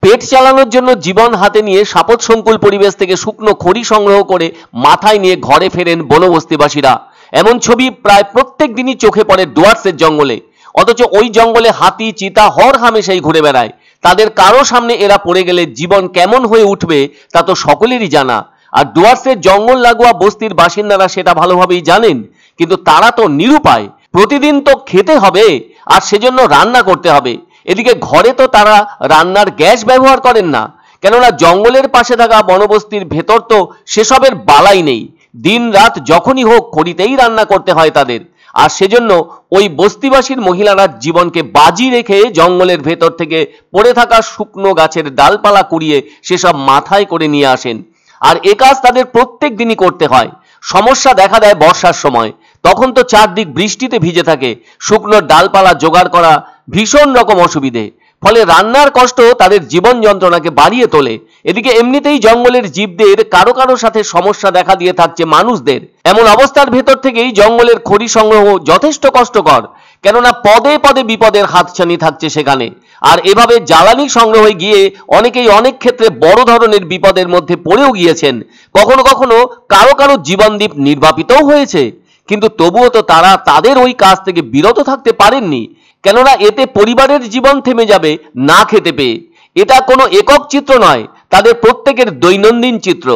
পেট চালানোর জন্য জীবন হাতে নিয়ে সাপত সংকুল পরিবেশ থেকে শুকনো খড়ি সংগ্রহ করে মাথায় নিয়ে ঘরে ফেরেন বনবস্তিবাসীরা। এমন ছবি প্রায় প্রত্যেক দিনই চোখে পড়ে ডুয়ার্সের জঙ্গলে। অথচ ওই জঙ্গলে হাতি, চিতা হর হামেশাই ঘুরে বেড়ায়। তাদের কারো সামনে এরা পড়ে গেলে জীবন কেমন হয়ে উঠবে তা তো সকলেরই জানা। আর ডুয়ার্সের জঙ্গল লাগোয়া বস্তির বাসিন্দারা সেটা ভালোভাবেই জানেন, কিন্তু তারা তো নিরুপায়। প্রতিদিন তো খেতে হবে, আর সেজন্য রান্না করতে হবে। এদিকে ঘরে তো তারা রান্নার গ্যাস ব্যবহার করেন না, কেননা জঙ্গলের পাশে থাকা বনবস্তির ভেতর তো সেসবের বালাই নেই। দিন রাত যখনই হোক খড়িতেই রান্না করতে হয় তাদের। আর সেজন্য ওই বস্তিবাসীর মহিলারা জীবনকে বাজি রেখে জঙ্গলের ভেতর থেকে পড়ে থাকা শুকনো গাছের ডালপালা কুড়িয়ে সেসব মাথায় করে নিয়ে আসেন। আর এ কাজ তাদের প্রত্যেক দিনই করতে হয়। সমস্যা দেখা দেয় বর্ষার সময়, তখন তো চারদিক বৃষ্টিতে ভিজে থাকে। শুকনো ডালপালা জোগাড় করা ভীষণ রকম অসুবিধে, ফলে রান্নার কষ্ট তাদের জীবন যন্ত্রণাকে বাড়িয়ে তোলে। এদিকে এমনিতেই জঙ্গলের জীবদের কারো কারো সাথে সমস্যা দেখা দিয়ে থাকছে মানুষদের। এমন অবস্থার ভেতর থেকেই জঙ্গলের খড়ি সংগ্রহ যথেষ্ট কষ্টকর, কেননা পদে পদে বিপদের হাতছানি থাকছে সেখানে। আর এভাবে জ্বালানি সংগ্রহে গিয়ে অনেকেই অনেক ক্ষেত্রে বড় ধরনের বিপদের মধ্যে পড়েও গিয়েছেন। কখনো কখনো কারো কারো জীবনদীপ নির্বাপিতও হয়েছে, কিন্তু তবুও তো তারা তাদের ওই কাজ থেকে বিরত থাকতে পারেননি, কেননা এতে পরিবারের জীবন থেমে যাবে না খেতে পেয়ে। এটা কোনো একক চিত্র নয়, তাদের প্রত্যেকের দৈনন্দিন চিত্র।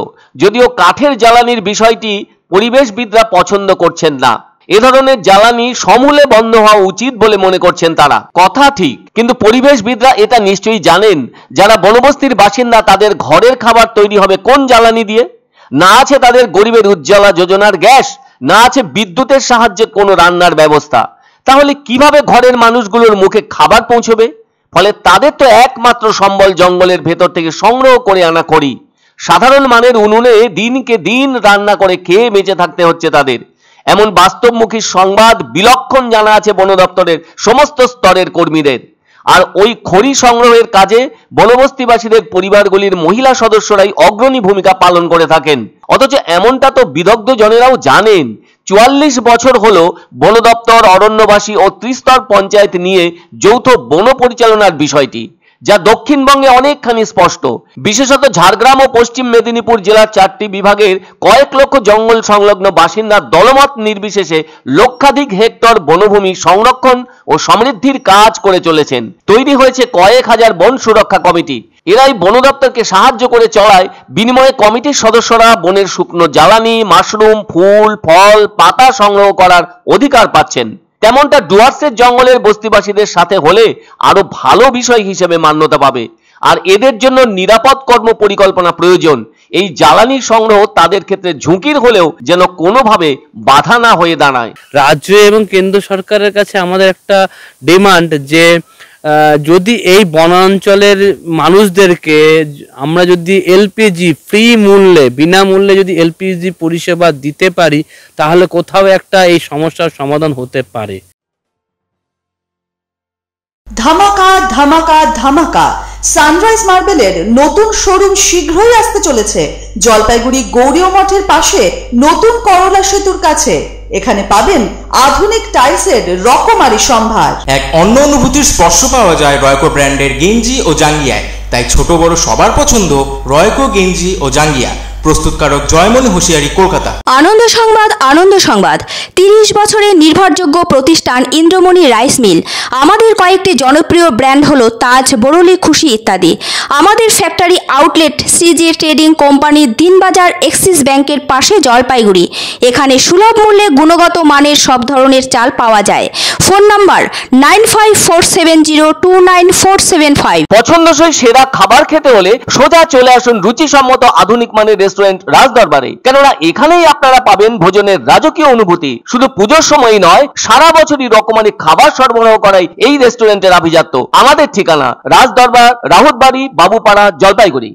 যদিও কাঠের জ্বালানির বিষয়টি পরিবেশবিদরা পছন্দ করছেন না। এ ধরনের জ্বালানি সমূলে বন্ধ হওয়া উচিত বলে মনে করছেন তারা। কথা ঠিক, কিন্তু পরিবেশবিদরা এটা নিশ্চয়ই জানেন, যারা বনবস্তির বাসিন্দা তাদের ঘরের খাবার তৈরি হবে কোন জ্বালানি দিয়ে। না আছে তাদের গরিবের উজ্জ্বলা যোজনার গ্যাস, না আছে বিদ্যুতের সাহায্যে কোনো রান্নার ব্যবস্থা। তাহলে কিভাবে ঘরের মানুষগুলোর মুখে খাবার পৌঁছবে? ফলে তাদের তো একমাত্র সম্বল জঙ্গলের ভেতর থেকে সংগ্রহ করে আনা খড়ি। সাধারণ মানের উনুনে দিনকে দিন রান্না করে খেয়ে বেঁচে থাকতে হচ্ছে তাদের। এমন বাস্তবমুখী সংবাদ বিলক্ষণ জানা আছে বন দপ্তরের সমস্ত স্তরের কর্মীদের। আর ওই খড়ি সংগ্রহের কাজে বনবস্তিবাসীদের পরিবারগুলির মহিলা সদস্যরাই অগ্রণী ভূমিকা পালন করে থাকেন। অথচ এমনটা তো বিদগ্ধ জনেরাও জানেন। ৪৪ বছর হলো বন দপ্তর, অরণ্যবাসী ও ত্রিস্তর পঞ্চায়েত নিয়ে যৌথ বন পরিচালনার বিষয়টি, যা দক্ষিণবঙ্গে অনেকখানি স্পষ্ট। বিশেষত ঝাড়গ্রাম ও পশ্চিম মেদিনীপুর জেলার 4টি বিভাগের কয়েক লক্ষ জঙ্গল সংলগ্ন বাসিন্দার দলমত নির্বিশেষে লক্ষাধিক হেক্টর বনভূমি সংরক্ষণ ও সমৃদ্ধির কাজ করে চলেছেন। তৈরি হয়েছে কয়েক হাজার বন সুরক্ষা কমিটি। এরাই বন দপ্তরকে সাহায্য করে চলায়। বিনিময়ে কমিটির সদস্যরা বনের শুকনো জ্বালানি, মাশরুম, ফুল, ফল, পাতা সংগ্রহ করার অধিকার পাচ্ছেন। তেমনটা ডুয়ার্সের জঙ্গলের বস্তিবাসীদের সাথে হলে আরো ভালো বিষয় হিসেবে মান্যতা পাবে। আর এদের জন্য নিরাপদ কর্ম পরিকল্পনা প্রয়োজন। এই জ্বালানি সংগ্রহ তাদের ক্ষেত্রে ঝুঁকির হলেও যেন কোনোভাবে বাধা না হয়ে দাঁড়ায়। রাজ্য এবং কেন্দ্র সরকারের কাছে আমাদের একটা ডিমান্ড যে যদি এই বনাঞ্চলের মানুষদেরকে আমরা যদি এলপিজি ফ্রি মূল্যে, বিনামূল্যে যদি এলপিজি পরিষেবা দিতে পারি, তাহলে কোথাও একটা এই সমস্যার সমাধান হতে পারে। ধামাকা ধামাকা ধামাকা, সানরাইজ মার্বেলের নতুন শোরুম শীঘ্রই আসতে চলেছে জলপাইগুড়ি গৌরীয় মঠের পাশে নতুন করলা সেতুর কাছে। এখানে পাবেন আধুনিক টাইলসের রকমারি সম্ভার। এক অন্য অনুভূতির স্পর্শ পাওয়া যায় রয়কো ব্র্যান্ডের গেঞ্জি ও জাঙ্গিয়ায়। তাই ছোট বড় সবার পছন্দ রয়কো গেঞ্জি ও জাঙ্গিয়া। প্রস্তুতকারক জয়মনি হোশিয়ারি, কলকাতা। আনন্দ সংবাদ, আনন্দ সংবাদ। 30 বছরের নির্ভরযোগ্য প্রতিষ্ঠান ইন্দ্রমণি রাইস মিল। আমাদের কয়েকটি জনপ্রিয় ব্র্যান্ড হলো তাজ, বরলি, খুশি ইত্যাদি। আমাদের factory outlet CG trading company, Dinbazar, axis ব্যাংকের পাশে, জলপাইগুড়ি। এখানে সুলভ মূল্যে গুণগত মানের সব ধরনের চাল পাওয়া যায়। Phone number 9547029475। পছন্দসই সেরা খাবার খেতে হলে সোজা চলে আসুন রুচিসম্মত আধুনিক মানের রেস্টুরেন্ট রাজদরবারে, কেননা এখানেই আপনারা পাবেন ভোজনের রাজকীয় অনুভূতি। শুধু পুজোর সময়ই নয়, সারা বছরই রকমারি খাবার সরবরাহ করাই এই রেস্টুরেন্টের আভিজাত্য। আমাদের ঠিকানা রাজদরবার, রাহুতবাড়ি, বাবুপাড়া, জলপাইগুড়ি।